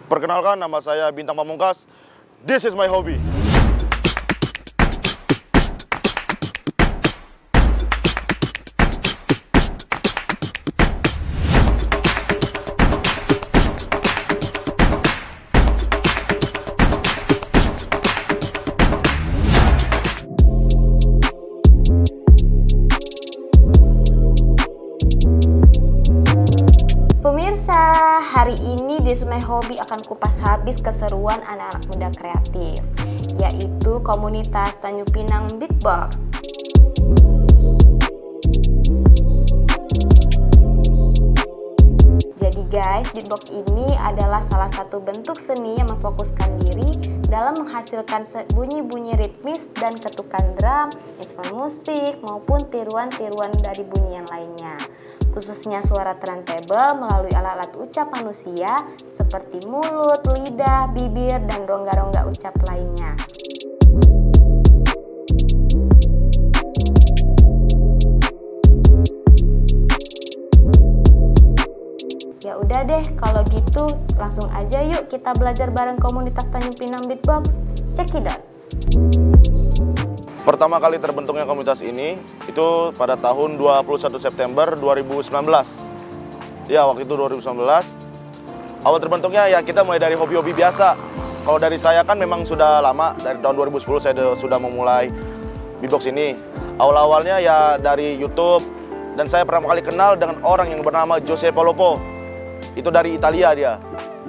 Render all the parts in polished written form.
Perkenalkan, nama saya Bintang Pamungkas. This is my hobby. Pemirsa, hari ini di My Hobby akan kupas habis keseruan anak-anak muda kreatif, yaitu komunitas Tanjung Pinang Beatbox. Jadi guys, beatbox ini adalah salah satu bentuk seni yang memfokuskan diri dalam menghasilkan bunyi-bunyi ritmis dan ketukan drum, instrumen musik, maupun tiruan-tiruan dari bunyi yang lainnya. Khususnya suara turntable melalui alat-alat ucap manusia seperti mulut, lidah, bibir, dan rongga-rongga ucap lainnya. Ya udah deh, kalau gitu langsung aja yuk kita belajar bareng komunitas Tanjung Pinang Beatbox. Check it out! Pertama kali terbentuknya komunitas ini itu pada tahun 21 September 2019. Ya, waktu itu 2019. Awal terbentuknya ya kita mulai dari hobi-hobi biasa. Kalau dari saya kan memang sudah lama, dari tahun 2010 saya sudah memulai beatbox ini. Awal-awalnya ya dari YouTube, dan saya pertama kali kenal dengan orang yang bernama Jose Polopo. Itu dari Italia dia.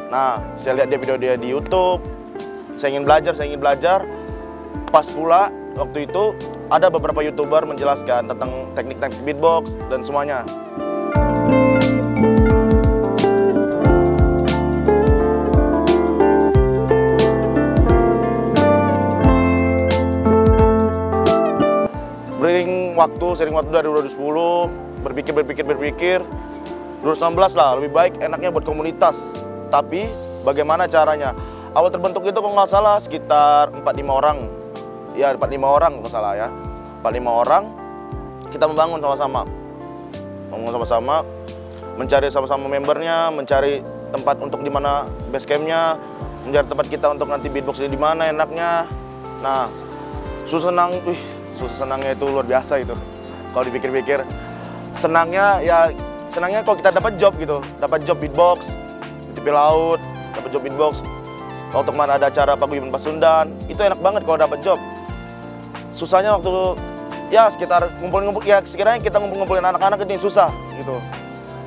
Nah, saya lihat video dia di YouTube. Saya ingin belajar. Pas pula waktu itu ada beberapa YouTuber menjelaskan tentang teknik-teknik beatbox dan semuanya. Sering waktu dari 2010, berpikir. 2019 lah, lebih baik enaknya buat komunitas. Tapi bagaimana caranya? Awal terbentuk itu kalau nggak salah sekitar 4-5 orang. Ya, 4-5 orang kalau salah ya. 4-5 orang kita membangun sama-sama. Mencari sama-sama membernya, mencari tempat untuk di mana base campnya, mencari tempat kita untuk nanti beatbox di mana enaknya. Nah, susah senangnya itu luar biasa itu. Kalau dipikir-pikir, senangnya kalau kita dapat job gitu, dapat job beatbox di tepi laut, dapat job beatbox. Waktu kemarin ada acara Paguyuban Pasundan, itu enak banget kalau dapat job. Susahnya waktu ya sekitar ngumpul-ngumpul, ya sekiranya kita ngumpul-ngumpulin anak-anak itu yang susah gitu.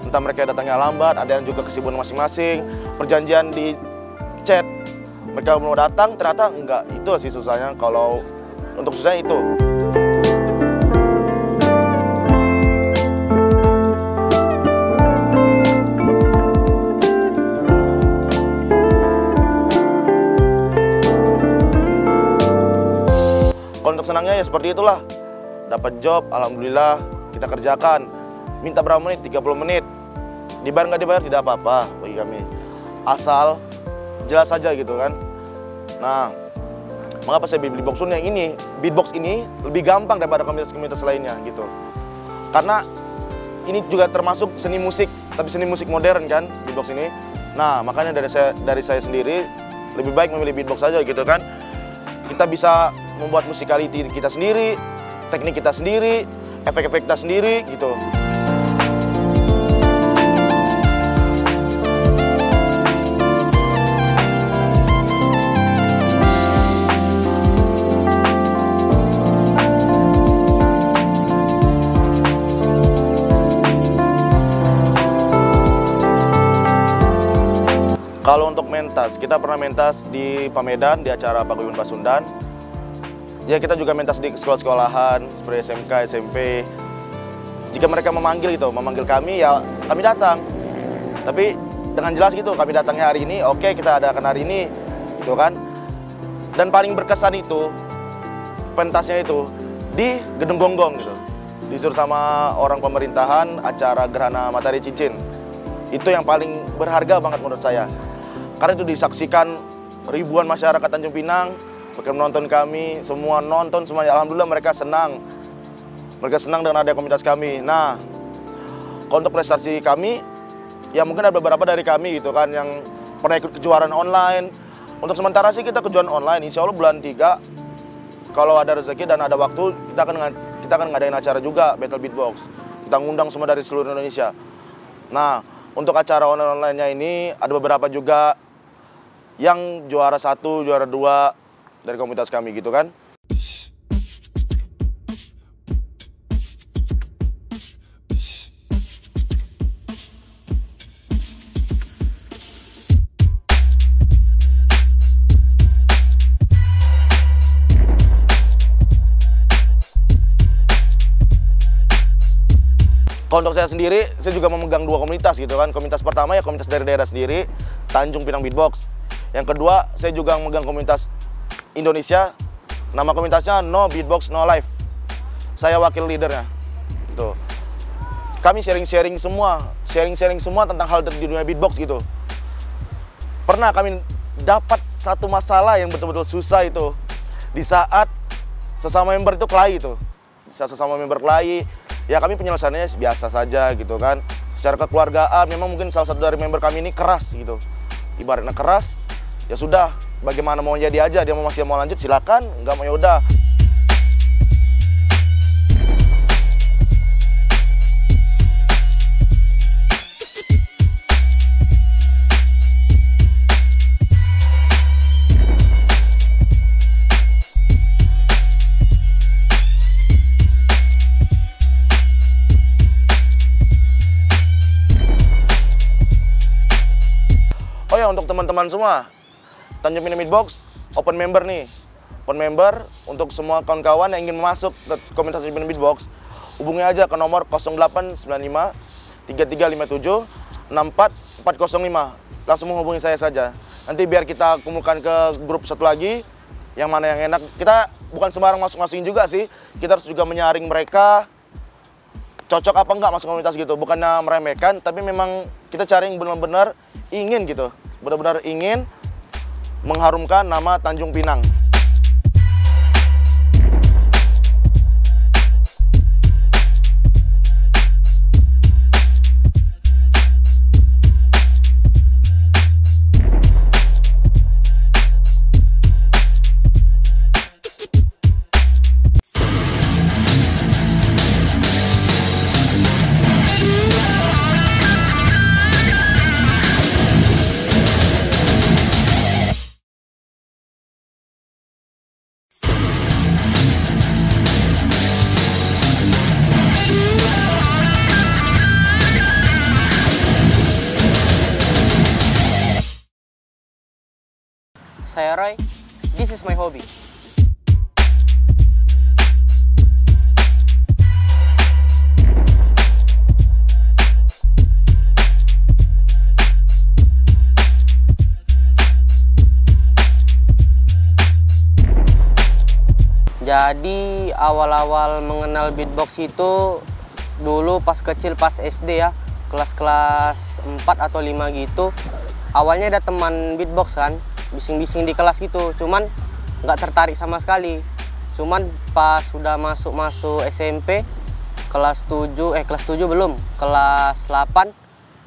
Entah mereka datangnya lambat, ada yang juga kesibukan masing-masing, perjanjian di chat, mereka mau datang ternyata enggak. Itu sih susahnya, kalau untuk susahnya itu. Untuk senangnya ya seperti itulah. Dapat job, alhamdulillah kita kerjakan. Minta berapa menit? 30 menit. Dibayar nggak dibayar tidak apa-apa bagi kami. Asal jelas saja gitu kan. Nah, mengapa saya beli beatbox yang ini? Beatbox ini lebih gampang daripada komunitas-komunitas lainnya gitu. Karena ini juga termasuk seni musik, tapi seni musik modern kan, beatbox ini. Nah, makanya dari saya sendiri lebih baik memilih beatbox saja gitu kan. Kita bisa membuat musikality kita sendiri, teknik kita sendiri, efek-efek kita sendiri gitu. Kalau untuk mentas, kita pernah mentas di Pamedan, di acara Paguyuban Pasundan. Ya, kita juga mentas di sekolah-sekolahan, seperti SMK, SMP. Jika mereka memanggil kami, ya kami datang. Tapi dengan jelas gitu, kami datangnya hari ini, oke kita adakan hari ini, gitu kan. Dan paling berkesan itu, pentasnya itu, di Gedung Gonggong gitu. Disuruh sama orang pemerintahan, acara Gerhana Matahari Cincin. Itu yang paling berharga banget menurut saya. Karena itu disaksikan ribuan masyarakat Tanjung Pinang, mereka menonton kami, semua nonton semuanya. Alhamdulillah mereka senang. Mereka senang dengan ada komunitas kami. Nah, untuk prestasi kami, ya mungkin ada beberapa dari kami gitu kan yang pernah ikut kejuaraan online. Untuk sementara sih kita kejuaraan online, insya Allah bulan 3 kalau ada rezeki dan ada waktu kita akan ngadain acara juga Battle Beatbox. Kita ngundang semua dari seluruh Indonesia. Nah, untuk acara online-nya ini ada beberapa juga yang juara 1, juara 2 dari komunitas kami gitu kan. Kalau untuk saya sendiri, saya juga memegang 2 komunitas gitu kan. Komunitas pertama ya komunitas dari daerah sendiri, Tanjung Pinang Beatbox. Yang kedua, saya juga memegang komunitas Indonesia. Nama komunitasnya No Beatbox No Life. Saya wakil leadernya. Tuh. Kami sharing-sharing semua tentang hal di dunia beatbox gitu. Pernah kami dapat satu masalah yang betul-betul susah itu di saat sesama member itu kelahi itu. Di saat sesama member kelahi, ya kami penyelesaiannya biasa saja gitu kan. Secara kekeluargaan memang mungkin salah satu dari member kami ini keras gitu. Ibaratnya keras, ya sudah, bagaimana mau jadi aja, dia masih mau lanjut silakan, nggak mau ya udah. Oh ya, untuk teman-teman semua, Tanjung Pinang Beatbox open member nih. Open member untuk semua kawan-kawan yang ingin masuk ke komunitas Tanjung Pinang Beatbox, hubungi aja ke nomor 0895 3357 64405. Langsung menghubungi saya saja. Nanti biar kita kumpulkan ke grup satu lagi yang mana yang enak. Kita bukan sembarang masuk-masukin juga sih. Kita harus juga menyaring mereka cocok apa enggak masuk komunitas gitu. Bukannya meremehkan, tapi memang kita cari yang benar-benar ingin gitu, benar-benar ingin mengharumkan nama Tanjung Pinang. Saya Roy, this is my hobby. Jadi awal-awal mengenal beatbox itu dulu pas kecil, pas SD ya, kelas-kelas 4 atau 5 gitu. Awalnya ada teman beatbox kan, bising-bising di kelas gitu, cuman nggak tertarik sama sekali. Cuman pas sudah masuk SMP, kelas 7 belum, kelas 8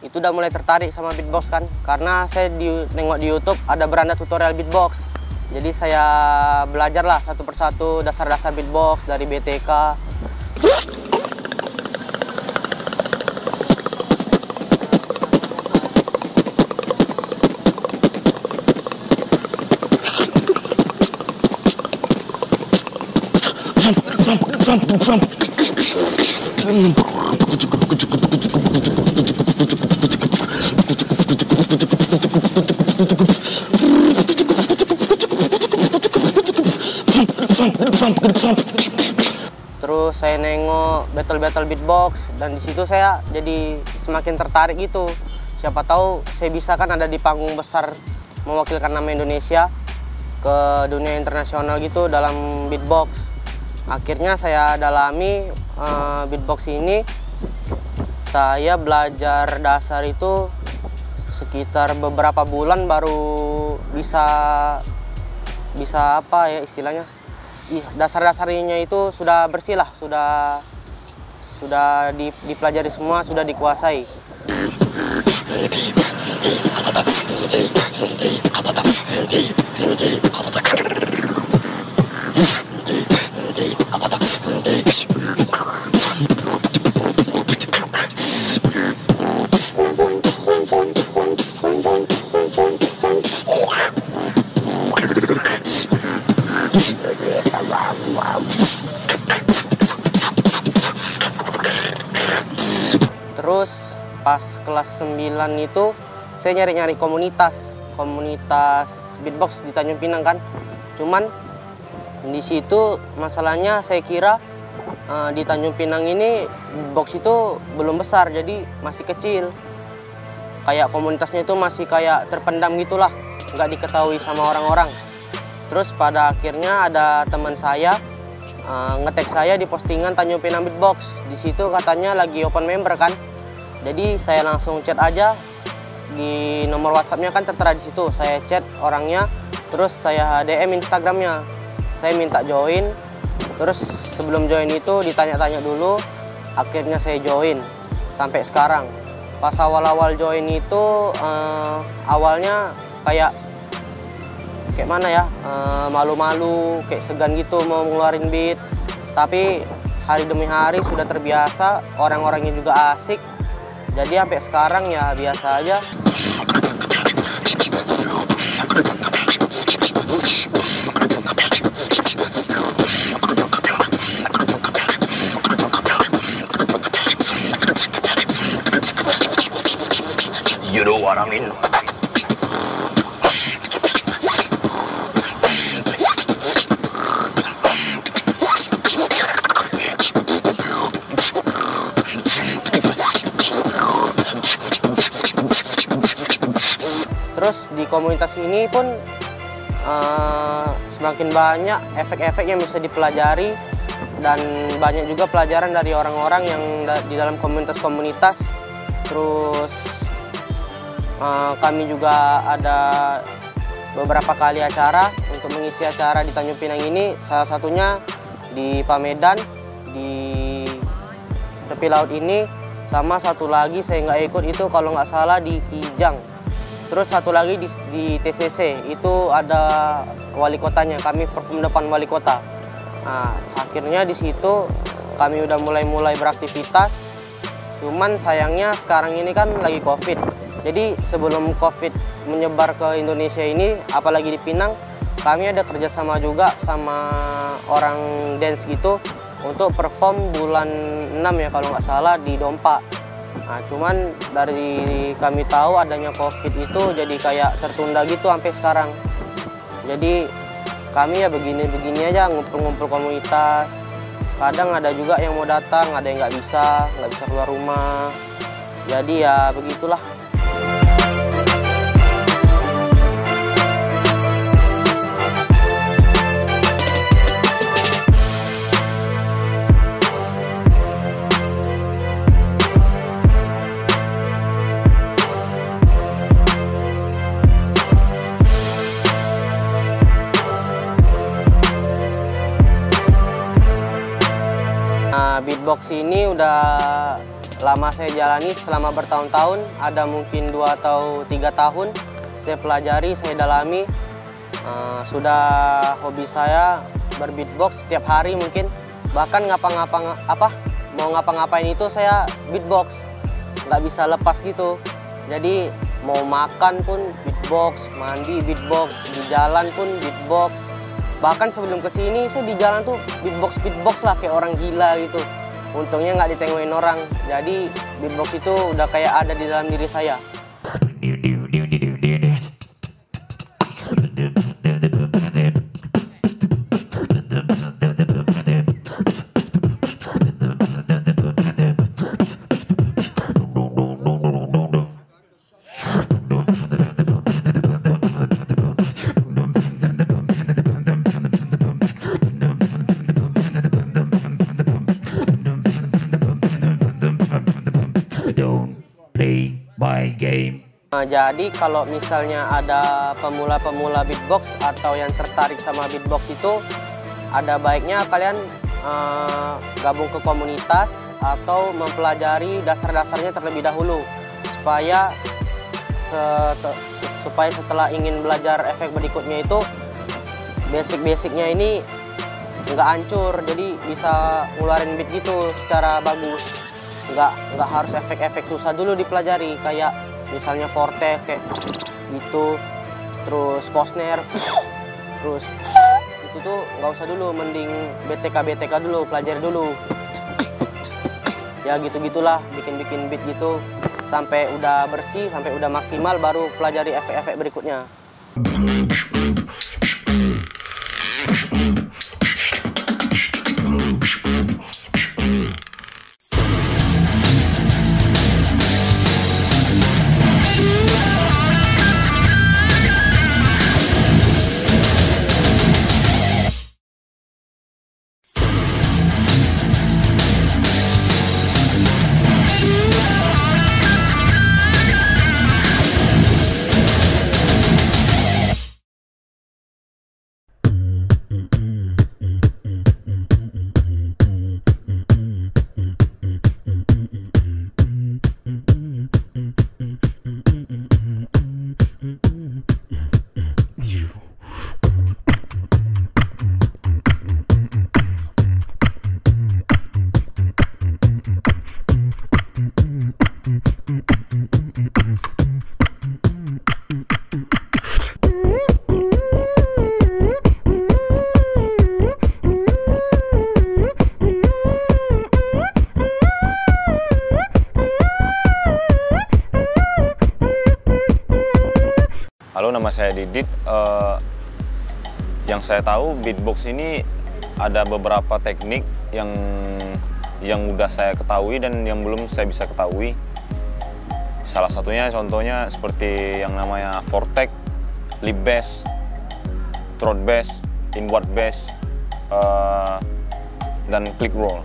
itu udah mulai tertarik sama beatbox kan, karena saya nengok di YouTube ada beranda tutorial beatbox. Jadi saya belajar lah satu persatu dasar-dasar beatbox dari BTK. Terus saya nengok battle beatbox dan di situ saya jadi semakin tertarik gitu. Siapa tahu saya bisa kan ada di panggung besar mewakilkan nama Indonesia ke dunia internasional gitu dalam beatbox. Akhirnya saya dalami beatbox ini. Saya belajar dasar itu sekitar beberapa bulan baru bisa apa ya istilahnya, dasar-dasarnya itu sudah bersih lah, sudah dipelajari semua, sudah dikuasai. Terus pas kelas 9 itu saya nyari-nyari komunitas beatbox di Tanjung Pinang kan. Cuman di situ masalahnya saya kira di Tanjung Pinang ini beatbox itu belum besar, jadi masih kecil. Kayak komunitasnya itu masih kayak terpendam gitulah, nggak diketahui sama orang-orang. Terus pada akhirnya ada teman saya nge-tag saya di postingan Tanjung Pinang Beatbox. Di situ katanya lagi open member kan. Jadi saya langsung chat aja, di nomor WhatsApp-nya kan tertera di situ. Saya chat orangnya, terus saya DM Instagram-nya. Saya minta join, terus sebelum join itu ditanya-tanya dulu, akhirnya saya join sampai sekarang. Pas awal-awal join itu awalnya kayak mana ya, malu-malu, kayak segan gitu mau ngeluarin beat. Tapi hari demi hari sudah terbiasa, orang-orangnya juga asik. Jadi sampai sekarang ya biasa aja. You know what I mean? Terus di komunitas ini pun semakin banyak efek-efek yang bisa dipelajari, dan banyak juga pelajaran dari orang-orang yang di dalam komunitas-komunitas. Terus kami juga ada beberapa kali acara untuk mengisi acara di Tanjung Pinang ini. Salah satunya di Pamedan, di tepi laut ini, sama satu lagi saya nggak ikut itu kalau nggak salah di Kijang. Terus satu lagi di TCC, itu ada wali kotanya, kami perform depan wali kota. Nah, akhirnya di situ kami udah mulai beraktivitas. Cuman sayangnya sekarang ini kan lagi COVID. Jadi sebelum COVID menyebar ke Indonesia ini, apalagi di Pinang, kami ada kerjasama juga sama orang dance gitu untuk perform bulan 6 ya kalau nggak salah di Dompa. Nah, cuman dari kami tahu adanya COVID itu jadi kayak tertunda gitu sampai sekarang. Jadi kami ya begini-begini aja, ngumpul-ngumpul komunitas. Kadang ada juga yang mau datang, ada yang nggak bisa keluar rumah. Jadi ya begitulah. Beatbox ini udah lama saya jalani selama bertahun-tahun, ada mungkin 2 atau 3 tahun saya pelajari, saya dalami. Sudah hobi saya berbeatbox setiap hari mungkin, bahkan mau ngapa-ngapain itu saya beatbox, nggak bisa lepas gitu. Jadi mau makan pun beatbox, mandi beatbox, di jalan pun beatbox. Bahkan sebelum kesini saya di jalan tuh beatbox lah kayak orang gila gitu. Untungnya nggak ditengokin orang. Jadi beatbox itu udah kayak ada di dalam diri saya. Jadi kalau misalnya ada pemula-pemula beatbox atau yang tertarik sama beatbox itu, ada baiknya kalian gabung ke komunitas atau mempelajari dasar-dasarnya terlebih dahulu, supaya supaya setelah ingin belajar efek berikutnya itu basic-basicnya ini nggak hancur, jadi bisa ngeluarin beat gitu secara bagus. Nggak harus efek-efek susah dulu dipelajari, kayak misalnya forte kayak gitu, terus post snare, terus itu tuh nggak usah dulu, mending BTK dulu, pelajari dulu. Ya gitu-gitulah, bikin beat gitu sampai udah bersih, sampai udah maksimal, baru pelajari efek-efek berikutnya. Halo, nama saya Didit. Yang saya tahu beatbox ini ada beberapa teknik yang udah saya ketahui dan yang belum saya bisa ketahui. Salah satunya contohnya seperti yang namanya vortex, lip bass, throat bass, inward bass, dan click roll.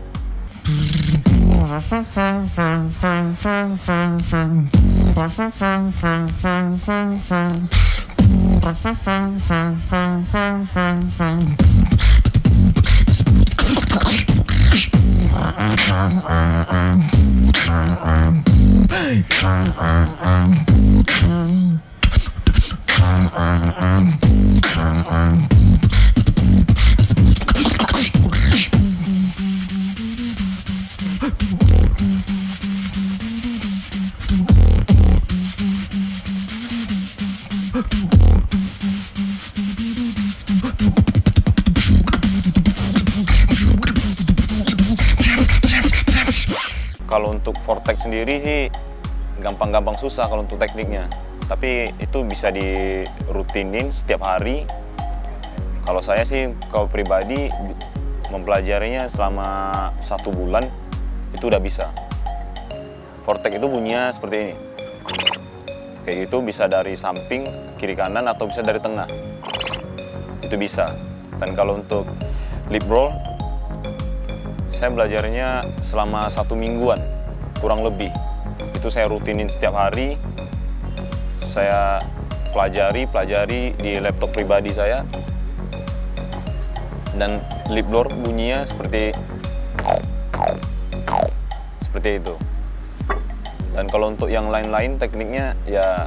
Kalau untuk vortex sendiri sih gampang-gampang susah kalau untuk tekniknya. Tapi itu bisa dirutinin setiap hari. Kalau saya sih, kalau pribadi mempelajarinya selama 1 bulan itu udah bisa. Vortex itu bunyinya seperti ini. Kayak gitu, bisa dari samping, kiri kanan, atau bisa dari tengah. Itu bisa. Dan kalau untuk lip roll, saya belajarnya selama 1 mingguan, kurang lebih. Itu saya rutinin setiap hari. Saya pelajari di laptop pribadi saya. Dan lip roll bunyinya seperti itu. Dan kalau untuk yang lain-lain tekniknya ya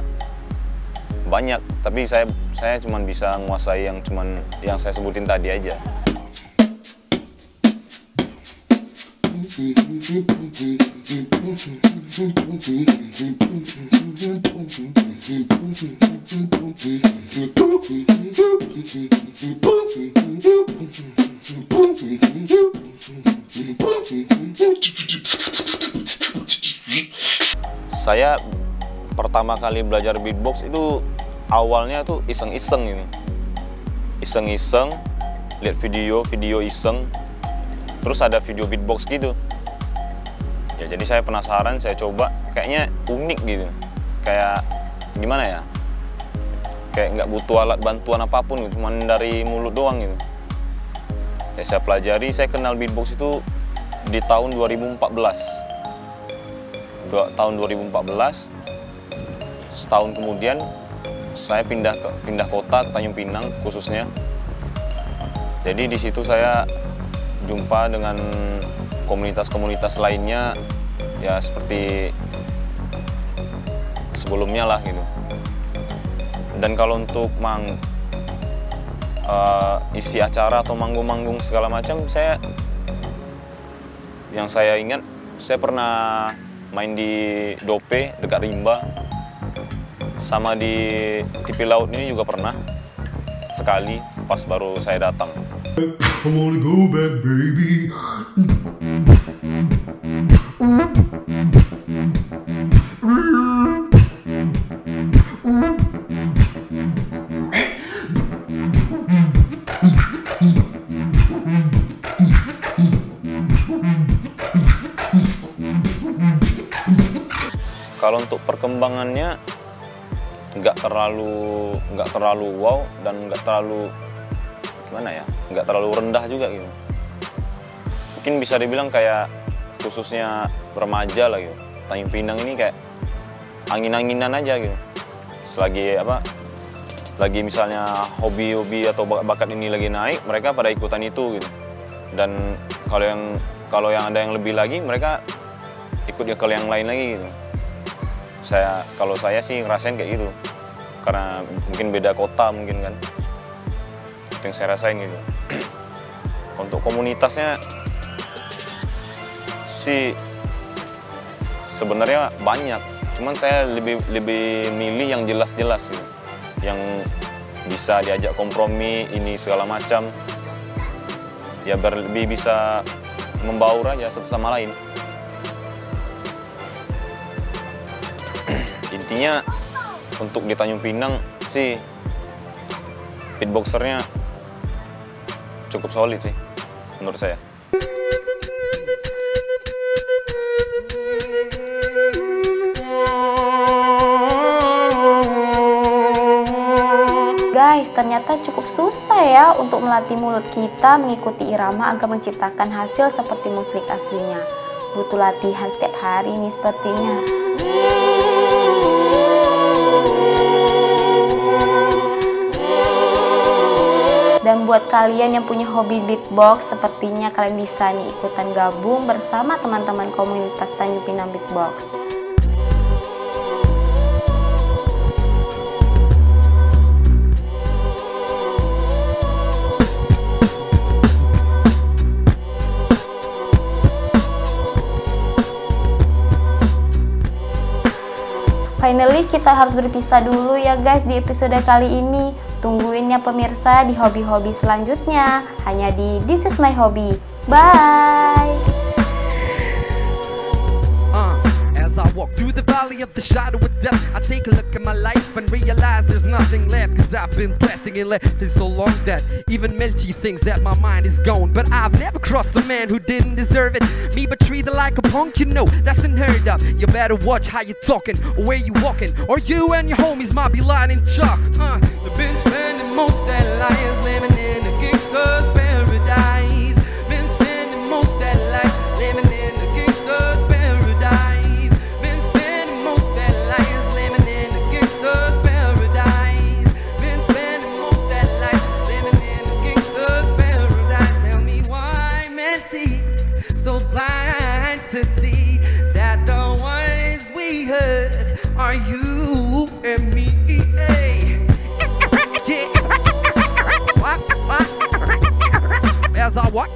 banyak, tapi saya cuma bisa menguasai yang saya sebutin tadi aja. Saya pertama kali belajar beatbox itu awalnya tuh iseng-iseng ini. Iseng-iseng, lihat video iseng. Terus ada video beatbox gitu. Ya jadi saya penasaran, saya coba, kayaknya unik gitu. Kayak gimana ya? Kayak nggak butuh alat bantuan apapun gitu, cuman dari mulut doang gitu. Ya saya pelajari, saya kenal beatbox itu di tahun 2014. Tahun 2014, setahun kemudian saya pindah kota ke Tanjung Pinang khususnya. Jadi di situ saya jumpa dengan komunitas-komunitas lainnya, ya seperti sebelumnya lah gitu. Dan kalau untuk isi acara atau manggung-manggung segala macam, yang saya ingat, saya pernah main di Dope dekat Rimba, sama di TV Laut ini juga pernah sekali pas baru saya datang. I wanna go back, baby. Kalau untuk perkembangannya nggak terlalu wow dan nggak terlalu gimana ya, nggak terlalu rendah juga gitu. Mungkin bisa dibilang kayak khususnya remaja lah gitu. Tanjung Pinang ini kayak angin-anginan aja gitu. Lagi misalnya hobi-hobi atau bakat ini lagi naik, mereka pada ikutan itu gitu. Dan kalau yang ada yang lebih lagi, mereka ikut ya kalau yang lain lagi gitu. Kalau saya sih ngerasain kayak gitu, karena mungkin beda kota mungkin kan, itu yang saya rasain gitu. Untuk komunitasnya sih sebenarnya banyak, cuman saya lebih milih yang jelas-jelas gitu, yang bisa diajak kompromi ini segala macam, ya biar lebih bisa membaur aja satu sama lain. Intinya untuk di Tanjung Pinang sih beatboxernya cukup solid sih menurut saya. Guys, ternyata cukup susah ya untuk melatih mulut kita mengikuti irama agar menciptakan hasil seperti musik aslinya. Butuh latihan setiap hari nih sepertinya. Dan buat kalian yang punya hobi beatbox, sepertinya kalian bisa nih ikutan gabung bersama teman-teman komunitas Tanjung Pinang Beatbox. Finally, kita harus berpisah dulu ya guys di episode kali ini. Tungguin ya pemirsa di hobi-hobi selanjutnya, hanya di This Is My Hobby. Bye! As I walk through the valley of the shadow of death, I take a look at my life and realize there's nothing left. Cause I've been blasting and laughing so long that even Melty thinks that my mind is gone. But I've never crossed the man who didn't deserve it. Me but treated like a punk, you know, that's unheard of. You better watch how you talking, or where you walking, or you and your homies might be lying in chalk. They've been spending most their lives living in a gangster's paradise. Been spending most their life living in a gangster's paradise. Been spending most their lives living in a gangster's paradise. Been spending most their life living in a gangster's paradise. Tell me why, Melty, so blind to see that the ones we heard are you and me. Yeah. As I walk